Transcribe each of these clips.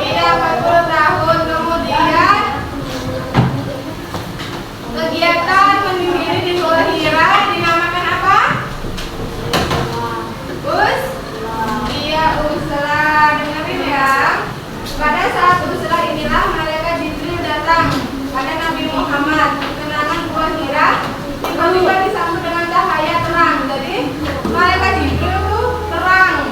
Iya, 40 tahun. Kemudian kegiatan menyendiri di Gua Hira dinamakan apa? Iya, uzlah. Dengerin ya. Pada saat uzlah inilah malaikat Jibril datang pada Nabi Muhammad. Kenangan Gua Hira tiba-tiba disambut dengan cahaya terang. Jadi malaikat Jibril itu terang,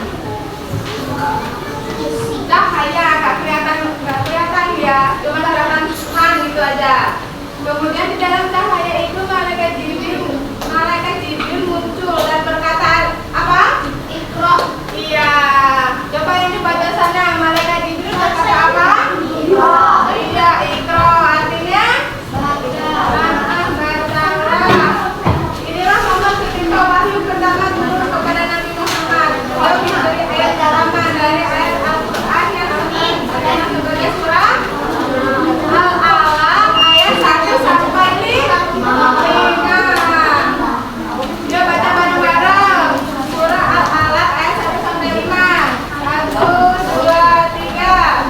cahaya, nggak kelihatan ya, cuma kelihatan terang gitu aja. Kemudian di dalam cahaya itu malaikat Jibril muncul dan berkata apa? Iqra. Iya. Coba ini baca sana, malaikat Jibril berkata apa? Iqra. Iya, Iqra artinya bacalah. Inilah momen ketika wahyu pertama turun kepada Nabi Muhammad. Beliau diberi ayat dalaman dari ayat Al-Quran yang ada sebagai surah Al-Alaq ayat 1 sampai 5. Dia baca bareng-bareng surah Al-Alaq ayat 1 sampai 5. 1, 2, 3.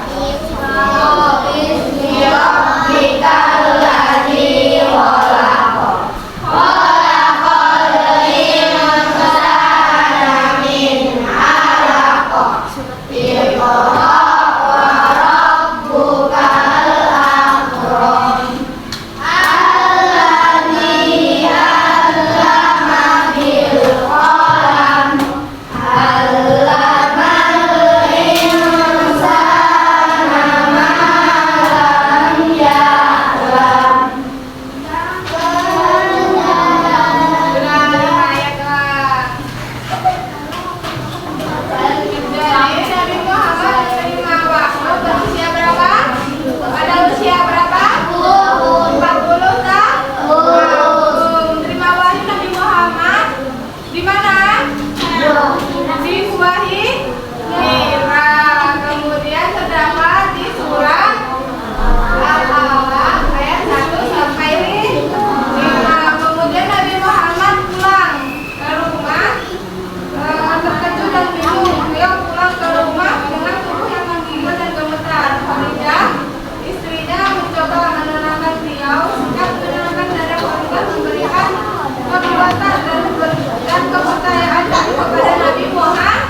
Dan kepercayaan kepada Nabi Muhammad.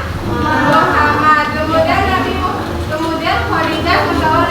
Kemudian Khadijah membawa